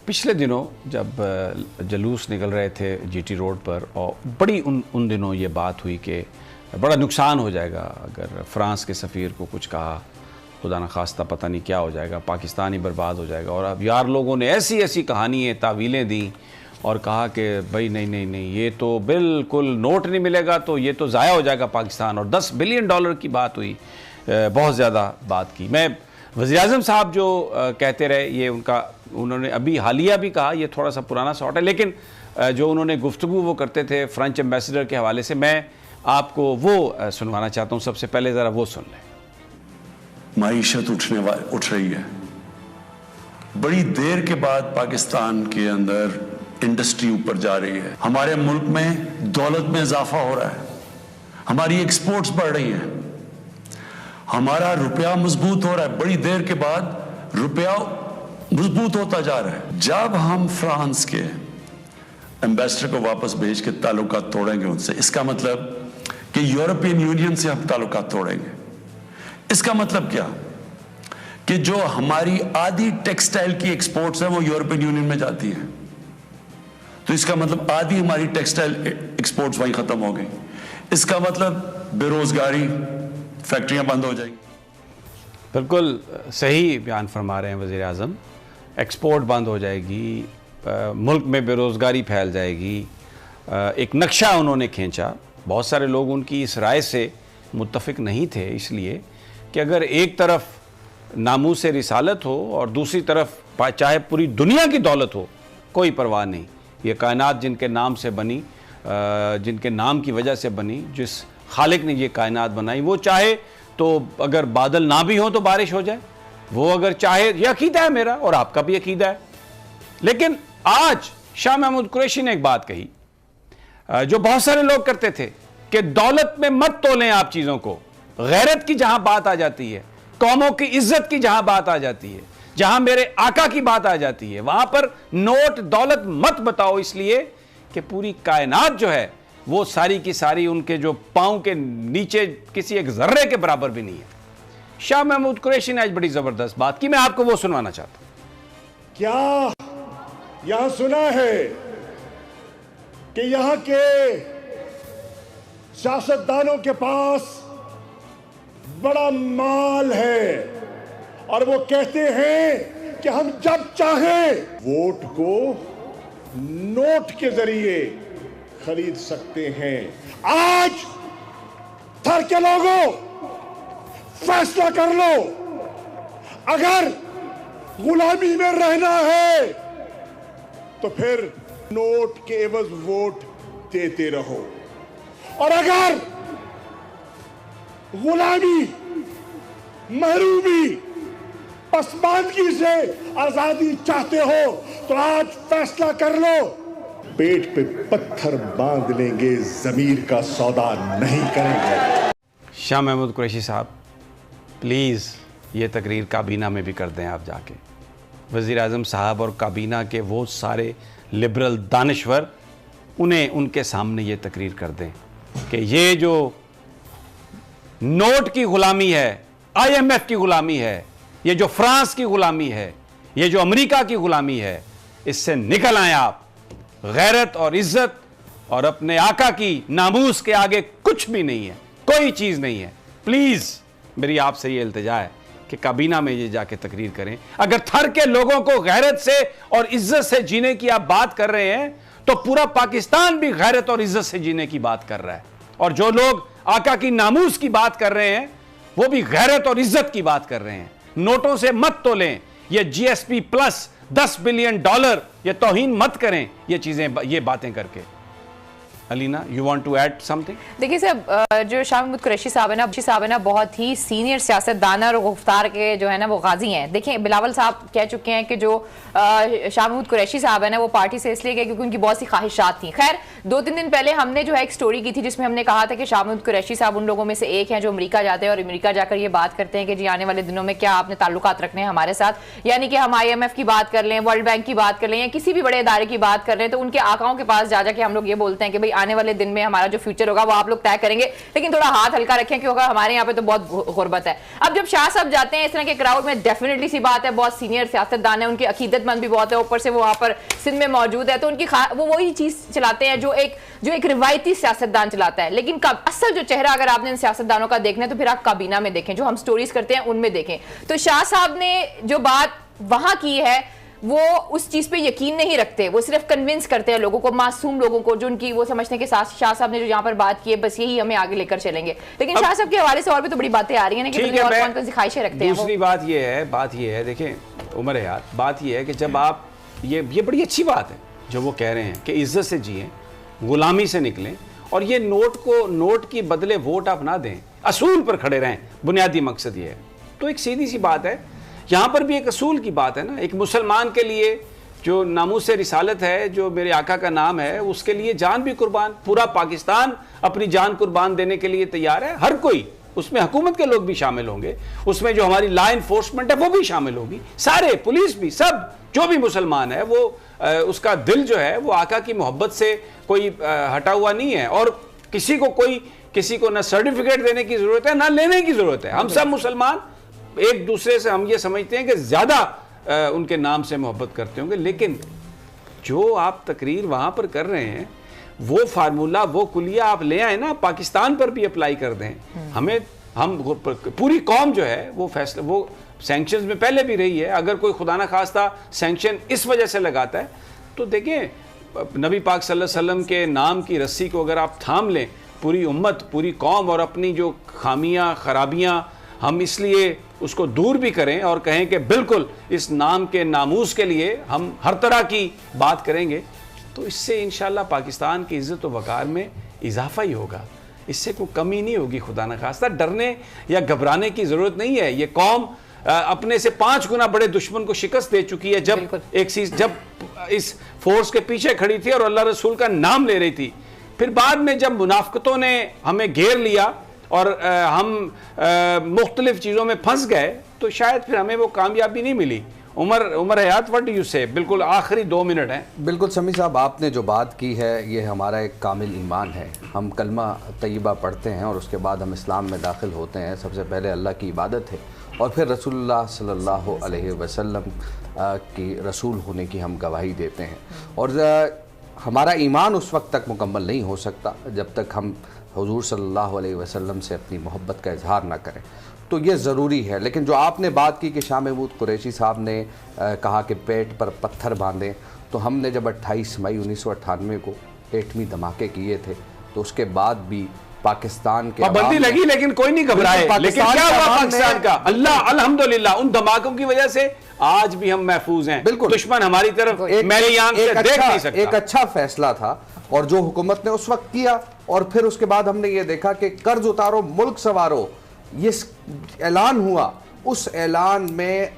पिछले दिनों जब जुलूस निकल रहे थे जीटी रोड पर और बड़ी उन दिनों ये बात हुई कि बड़ा नुकसान हो जाएगा अगर फ्रांस के सफ़ीर को कुछ कहा, खुदा न खास्ता पता नहीं क्या हो जाएगा, पाकिस्तान ही बर्बाद हो जाएगा। और अब यार लोगों ने ऐसी ऐसी कहानियाँ तावीलें दी और कहा कि भाई नहीं नहीं नहीं, ये तो बिल्कुल नोट नहीं मिलेगा तो ये तो ज़ाया हो जाएगा पाकिस्तान। और $10 बिलियन की बात हुई, बहुत ज़्यादा बात की। मैं वज़ीर-ए-आज़म साहब जो कहते रहे, ये उन्होंने अभी हालिया भी कहा, ये थोड़ा सा पुराना शॉट है, लेकिन जो उन्होंने गुफ्तगू वो करते थे फ्रेंच एम्बेसडर के हवाले से, मैं आपको वो सुनवाना चाहता हूँ। सबसे पहले ज़रा वो सुन लें। माईशत उठ रही है। बड़ी देर के बाद पाकिस्तान के अंदर इंडस्ट्री ऊपर जा रही है, हमारे मुल्क में दौलत में इजाफा हो रहा है, हमारी एक्सपोर्ट्स बढ़ रही हैं, हमारा रुपया मजबूत हो रहा है। बड़ी देर के बाद रुपया मजबूत होता जा रहा है। जब हम फ्रांस के एम्बेसडर को वापस भेज के ताल्लुकात तोड़ेंगे उनसे, इसका मतलब कि यूरोपियन यूनियन से हम ताल्लुकात तोड़ेंगे। इसका मतलब क्या कि जो हमारी आधी टेक्सटाइल की एक्सपोर्ट्स है वो यूरोपियन यूनियन में जाती है, तो इसका मतलब आधी हमारी टेक्सटाइल एक्सपोर्ट्स वहीं खत्म हो गई। इसका मतलब बेरोजगारी, फैक्ट्रियां बंद हो जाएंगी। बिल्कुल सही बयान फरमा रहे हैं वज़ीर आज़म। एक्सपोर्ट बंद हो जाएगी, मुल्क में बेरोज़गारी फैल जाएगी। एक नक्शा उन्होंने खींचा। बहुत सारे लोग उनकी इस राय से मुत्तफ़िक नहीं थे, इसलिए कि अगर एक तरफ नामूस रिसालत हो और दूसरी तरफ चाहे पूरी दुनिया की दौलत हो, कोई परवाह नहीं। ये कायनात जिनके नाम से बनी, जिनके नाम की वजह से बनी, जिस खालिक ने ये कायनात बनाई, वो चाहे तो अगर बादल ना भी हो तो बारिश हो जाए, वो अगर चाहे, ये अकीदा है मेरा और आपका भी अकीदा है। लेकिन आज शाह महमूद कुरैशी ने एक बात कही जो बहुत सारे लोग करते थे कि दौलत में मत तोलें आप चीज़ों को। गैरत की जहां बात आ जाती है, कौमों की इज्जत की जहां बात आ जाती है, जहां मेरे आका की बात आ जाती है, वहां पर नोट दौलत मत बताओ, इसलिए कि पूरी कायनात जो है वो सारी की सारी उनके जो पांव के नीचे किसी एक जर्रे के बराबर भी नहीं है। शाह महमूद कुरैशी ने आज बड़ी जबरदस्त बात की, मैं आपको वो सुनवाना चाहता हूं। क्या यहां सुना है कि यहां के सियासतदानों के पास बड़ा माल है और वो कहते हैं कि हम जब चाहें वोट को नोट के जरिए खरीद सकते हैं। आज थर के लोगों फैसला कर लो, अगर गुलामी में रहना है तो फिर नोट के एवज वोट देते रहो, और अगर गुलामी, महरूमी, पसमानगी से आजादी चाहते हो तो आज फैसला कर लो। पेट पे पत्थर बांध लेंगे, जमीर का सौदा नहीं करेंगे। शाह महमूद कुरैशी साहब, प्लीज़ ये तकरीर काबीना में भी कर दें आप जाके। वज़ीर आज़म साहब और काबीना के वो सारे लिबरल दानश्वर, उन्हें उनके सामने ये तकरीर कर दें कि ये जो नोट की गुलामी है, IMF की गुलामी है, ये जो फ्रांस की गुलामी है, ये जो अमेरिका की गुलामी है, इससे निकल आए आप। गैरत और इज्जत और अपने आका की नामूस के आगे कुछ भी नहीं है, कोई चीज़ नहीं है। प्लीज़ मेरी आपसे ये इल्तिजा है कि काबीना में ये जाके तकरीर करें। अगर थर के लोगों को गैरत से और इज्जत से जीने की आप बात कर रहे हैं तो पूरा पाकिस्तान भी गैरत और इज्जत से जीने की बात कर रहा है, और जो लोग आका की नामूस की बात कर रहे हैं वो भी गैरत और इज्जत की बात कर रहे हैं। नोटों से मत तोलें, ये GSP प्लस $10 बिलियन, ये तौहीन मत करें ये चीज़ें, ये बातें करके। Alina, you want to add something? देखिए साहब, जो शाह महमूद कुरैशी साहब है ना बहुत ही सीनियर सियासतदान और गुफ्तार के जो है ना वो गाजी हैं। देखिए बिलावल साहब कह चुके हैं कि जो शाह महमूद कुरैशी साहब है ना वो पार्टी से इसलिए गए क्योंकि उनकी बहुत सी ख्वाहिशात थी। खैर 2-3 दिन पहले हमने जो है एक स्टोरी की थी जिसमें हमने कहा था कि शाह महमूद कुरैशी साहब उन लोगों में से एक हैं जो अमेरिका जाते हैं और अमेरिका जाकर ये बात करते हैं कि जी आने वाले दिनों में क्या आपने ताल्लुकात रखने हैं हमारे साथ, यानी कि हम IMF की बात कर लें, वर्ल्ड बैंक की बात कर लें या किसी भी बड़े इदारे की बात कर लें तो उनके आकाओं के पास जा के हम लोग ये बोलते हैं कि भाई आने वाले दिन में हमारा जो फ्यूचर होगा वो आप लोग तय करेंगे, लेकिन थोड़ा हाथ हल्का रखें क्योंकि हमारे यहाँ पे तो बहुत गुर्बत है। अब जब शाह साहब जाते हैं इस तरह के क्राउड में, डेफिनेटली सी बात है बहुत सीनियर सियासतदान है, उनकी अकीदतमंद भी बहुत है, ऊपर से वो वहाँ पर सिंध में मौजूद है, तो उनकी वो वही चीज चलाते हैं जो एक रिवायती सियासतदान चलाता है। लेकिन कब असल जो चेहरा अगर आपने इन सियासतदानों का देखना है तो फिर आप काबीना में देखें, जो हम स्टोरीज करते हैं उनमें देखें। तो शाह साहब ने जो बात वहां की है वो उस चीज पे यकीन नहीं रखते, वो सिर्फ कन्विंस करते हैं लोगों को, मासूम लोगों को, जो उनकी वो समझते हैं कि शाह साहब ने जो यहाँ पर बात की है बस यही हमें आगे लेकर चलेंगे। लेकिन शाह साहब के हवाले से और भी तो बड़ी बातें आ रही है ना कि और कौन कौन सी ख्वाहिशें रखते हैं। दूसरी बात ये है देखें उमर यार, बात ये है कि जब आप ये बड़ी अच्छी बात है जो वो कह रहे हैं कि इज्जत से जिए, गुलामी से निकलें, और ये नोट की बदले वोट आप ना दें, असूल पर खड़े रहें, बुनियादी मकसद ये है। तो एक सीधी सी बात है, यहाँ पर भी एक असूल की बात है ना, एक मुसलमान के लिए जो नामूस रिसालत है, जो मेरे आका का नाम है, उसके लिए जान भी कुर्बान, पूरा पाकिस्तान अपनी जान कुर्बान देने के लिए तैयार है, हर कोई, उसमें हुकूमत के लोग भी शामिल होंगे, उसमें जो हमारी लॉ इन्फोर्समेंट है वो भी शामिल होगी, सारे पुलिस भी, सब जो भी मुसलमान है वो उसका दिल जो है वो आका की मोहब्बत से कोई हटा हुआ नहीं है, और किसी को ना सर्टिफिकेट देने की जरूरत है ना लेने की जरूरत है। हम सब मुसलमान एक दूसरे से हम ये समझते हैं कि ज्यादा उनके नाम से मोहब्बत करते होंगे, लेकिन जो आप तकरीर वहां पर कर रहे हैं वो फार्मूला, वो कुलिया आप ले आए ना, पाकिस्तान पर भी अप्लाई कर दें। हम पूरी कौम जो है वो फैसला, वो सैंक्शंस में पहले भी रही है, अगर कोई खुदा ना खास्ता सैंक्शन इस वजह से लगाता है तो देखें नबी पाक सल्लल्लाहु अलैहि वसल्लम के नाम की रस्सी को अगर आप थाम लें, पूरी उम्मत, पूरी कौम, और अपनी जो खामियां खराबियां हम इसलिए उसको दूर भी करें और कहें कि बिल्कुल इस नाम के नामूस के लिए हम हर तरह की बात करेंगे, तो इससे इंशाल्लाह पाकिस्तान की इज़्ज़त व वक़ार में इजाफा ही होगा, इससे कोई कमी नहीं होगी। खुदा न खास्ता डरने या घबराने की ज़रूरत नहीं है। ये कौम अपने से 5 गुना बड़े दुश्मन को शिकस्त दे चुकी है। जब इस फोर्स के पीछे खड़ी थी और अल्लाह रसूल का नाम ले रही थी, फिर बाद में जब मुनाफिकतों ने हमें घेर लिया और हम मुख्तलिफ चीज़ों में फंस गए, तो शायद फिर हमें वो कामयाबी नहीं मिली। उमर हयात, व्हाट डू यू से? बिल्कुल आखिरी 2 मिनट हैं। बिल्कुल शमी साहब, आपने जो बात की है ये हमारा एक कामिल ईमान है। हम कलमा तय्यबा पढ़ते हैं और उसके बाद हम इस्लाम में दाखिल होते हैं। सबसे पहले अल्लाह की इबादत है और फिर रसूलुल्लाह सल्लल्लाहु अलैहि वसल्लम की रसूल होने की हम गवाही देते हैं। और हमारा ईमान उस वक्त तक मुकम्मल नहीं हो सकता जब तक हम हुजूर सल्लल्लाहु अलैहि वसल्लम से अपनी मोहब्बत का इजहार ना करें, तो ये ज़रूरी है। लेकिन जो आपने बात की कि शाह महमूद कुरैशी साहब ने कहा कि पेट पर पत्थर बांधें, तो हमने जब 28 मई 1998 को एटमी धमाके किए थे, तो उसके बाद भी पाकिस्तान के पाबंदी लगी लेकिन कोई नहीं घबराए। लेकिन क्या हुआ पाकिस्तान का? अल्लाह अल्हम्दुलिल्लाह उन धमाकों की वजह से आज भी हम महफूज हैं। बिल्कुल, दुश्मन हमारी तरफ मेरी आंख से देख नहीं सकता। एक अच्छा फैसला था और जो हुकूमत ने उस वक्त किया, और फिर उसके बाद हमने ये देखा कि कर्ज उतारो मुल्क सवारो, ये ऐलान हुआ। उस ऐलान में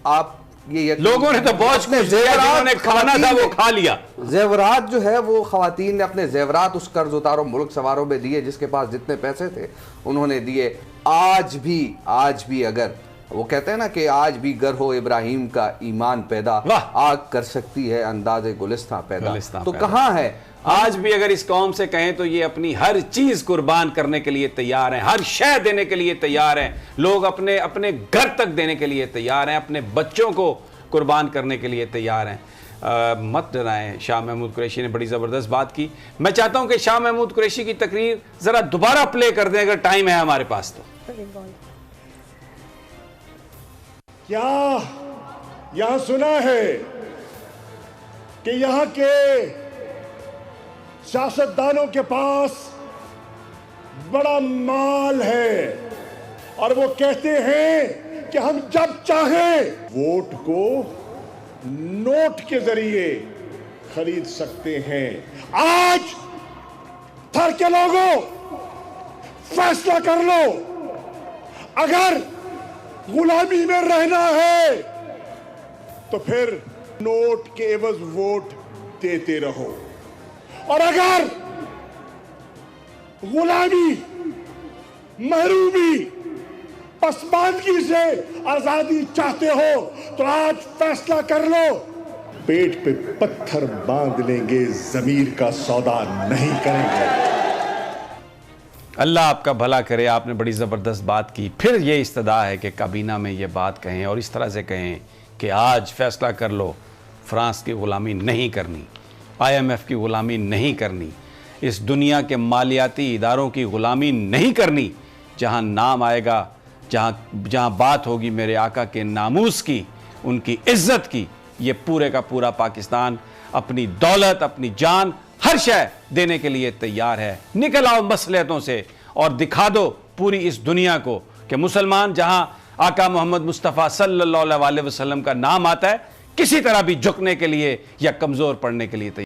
आप ये लोगों ने तो बहुत जिन्होंने खाना था वो खा लिया। जेवरात जो है वो खवातीन ने अपने जेवरात उस कर्ज उतारो मुल्क सवारों में दिए, जिसके पास जितने पैसे थे उन्होंने दिए। आज भी अगर वो कहते हैं ना कि आज भी गर हो इब्राहिम का ईमान पैदा, आग कर सकती है अंदाज़े गुलिस्तां पैदा, तो कहाँ है? आज भी अगर इस कौम से कहें तो ये अपनी हर चीज कुर्बान करने के लिए तैयार हैं, हर शय देने के लिए तैयार हैं। लोग अपने अपने घर तक देने के लिए तैयार हैं, अपने बच्चों को कुर्बान करने के लिए तैयार हैं। मत डराएं। शाह महमूद कुरैशी ने बड़ी ज़बरदस्त बात की। मैं चाहता हूं कि शाह महमूद कुरैशी की तकरीर ज़रा दोबारा प्ले कर दें अगर टाइम है हमारे पास तो। क्या यहां सुना है कि यहां के सियासतदानों के पास बड़ा माल है और वो कहते हैं कि हम जब चाहें वोट को नोट के जरिए खरीद सकते हैं। आज थर के लोगों फैसला कर लो, अगर गुलामी में रहना है तो फिर नोट के एवज वोट देते रहो, और अगर गुलामी, महरूमी, पसमानदगी से आजादी चाहते हो तो आज फैसला कर लो, पेट पे पत्थर बांध लेंगे, जमीर का सौदा नहीं करेंगे। अल्लाह आपका भला करे। आपने बड़ी ज़बरदस्त बात की। फिर ये इस्तदा है कि काबीना में ये बात कहें और इस तरह से कहें कि आज फैसला कर लो, फ्रांस की ग़ुलामी नहीं करनी, IMF की ग़ुलामी नहीं करनी, इस दुनिया के मालियाती इदारों की ग़ुलामी नहीं करनी। जहाँ नाम आएगा, जहाँ बात होगी मेरे आका के नामूस की, उनकी इज़्ज़त की, ये पूरे का पूरा पाकिस्तान अपनी दौलत, अपनी जान, हर शय देने के लिए तैयार है। निकल आओ मसलियतों से और दिखा दो पूरी इस दुनिया को कि मुसलमान जहां आका मोहम्मद मुस्तफ़ा सल्लल्लाहु अलैहि वसल्लम का नाम आता है, किसी तरह भी झुकने के लिए या कमज़ोर पड़ने के लिए तैयार।